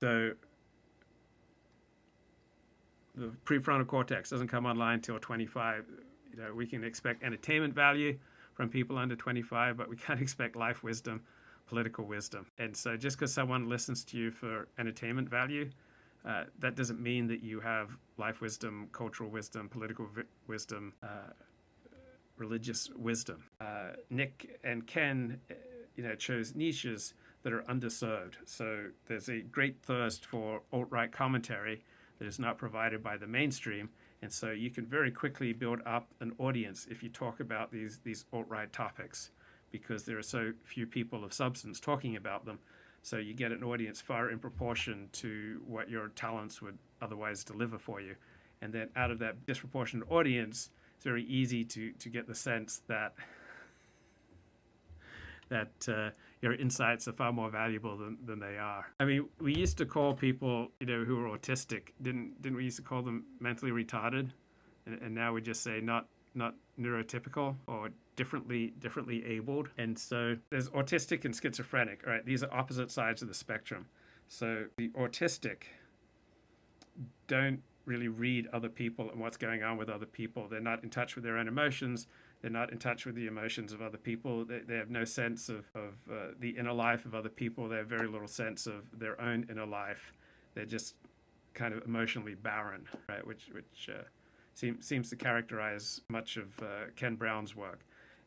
So the prefrontal cortex doesn't come online until 25. We can expect entertainment value from people under 25, but we can't expect life wisdom, political wisdom. And so just because someone listens to you for entertainment value, that doesn't mean that you have life wisdom, cultural wisdom, political wisdom, religious wisdom. Nick and Ken, chose niches that are underserved. So there's a great thirst for alt-right commentary that is not provided by the mainstream. And so you can very quickly build up an audience if you talk about these alt-right topics, because there are so few people of substance talking about them. So you get an audience far in proportion to what your talents would otherwise deliver for you. And then out of that disproportionate audience, it's very easy to get the sense that your insights are far more valuable than they are. I mean, we used to call people, who were autistic, didn't we used to call them mentally retarded? And now we just say not neurotypical or differently abled. And so there's autistic and schizophrenic, right? These are opposite sides of the spectrum. So the autistic don't really read other people and what's going on with other people. They're not in touch with their own emotions. They're not in touch with the emotions of other people. They have no sense of the inner life of other people. They have very little sense of their own inner life. They're just kind of emotionally barren, right? Which seems to characterize much of Ken Brown's work.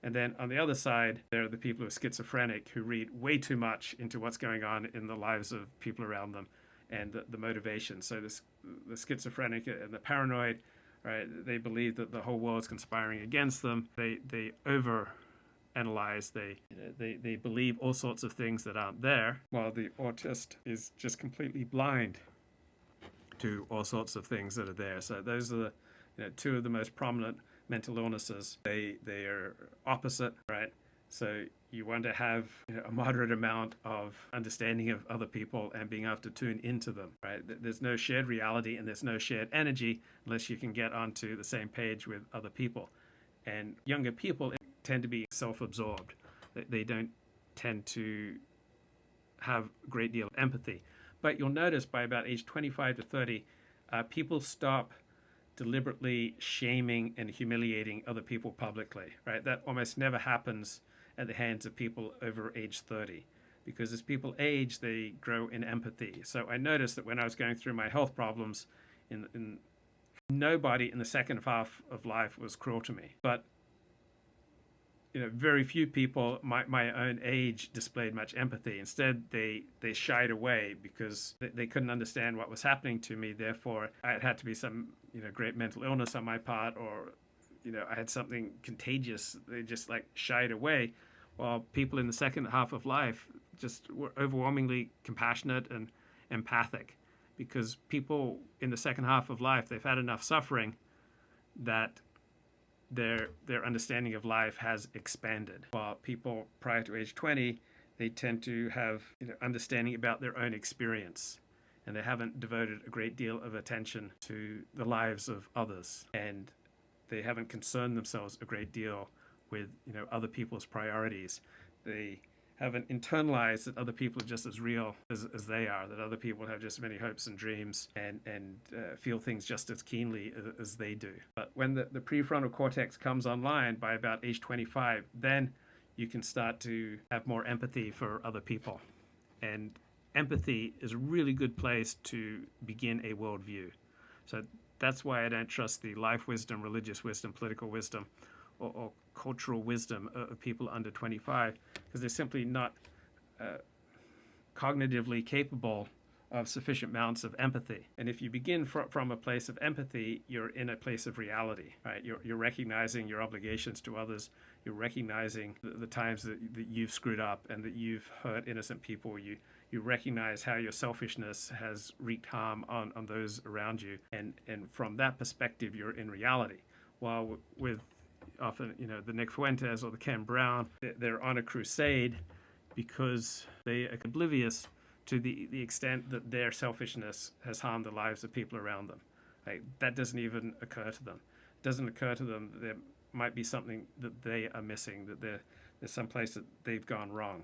And then on the other side, there are the people who are schizophrenic, who read way too much into what's going on in the lives of people around them and the motivation. So the schizophrenic and the paranoid, right? They believe that the whole world's conspiring against them. They overanalyze. They believe all sorts of things that aren't there, while the autist is just completely blind to all sorts of things that are there. So those are two of the most prominent mental illnesses. They are opposite, right? So you want to have a moderate amount of understanding of other people and being able to tune into them, right? There's no shared reality and there's no shared energy unless you can get onto the same page with other people. And younger people tend to be self-absorbed. They don't tend to have a great deal of empathy. But you'll notice by about age 25 to 30, people stop deliberately shaming and humiliating other people publicly, right? That almost never happens at the hands of people over age 30, because as people age, they grow in empathy. So I noticed that when I was going through my health problems, nobody in the second half of life was cruel to me. But very few people my own age displayed much empathy. Instead, they shied away because they couldn't understand what was happening to me. Therefore, it had to be some great mental illness on my part, or I had something contagious. They just shied away, while people in the second half of life just were overwhelmingly compassionate and empathic, because people in the second half of life, they've had enough suffering that their understanding of life has expanded. While people prior to age 20, they tend to have understanding about their own experience, and they haven't devoted a great deal of attention to the lives of others, and they haven't concerned themselves a great deal with other people's priorities. They haven't internalized that other people are just as real as they are, that other people have just as many hopes and dreams and feel things just as keenly as they do. But when the prefrontal cortex comes online by about age 25, then you can start to have more empathy for other people. And empathy is a really good place to begin a worldview. So that's why I don't trust the life wisdom, religious wisdom, political wisdom, or cultural wisdom of people under 25, because they're simply not cognitively capable of sufficient amounts of empathy. And if you begin from a place of empathy, you're in a place of reality, right? You're recognizing your obligations to others. You're recognizing the times that you've screwed up and that you've hurt innocent people. You recognize how your selfishness has wreaked harm on those around you. And from that perspective, you're in reality. While with often, the Nick Fuentes or the Ken Brown, they're on a crusade because they are oblivious to the extent that their selfishness has harmed the lives of people around them. That doesn't even occur to them. It doesn't occur to them that there might be something that they are missing, that there's some place that they've gone wrong.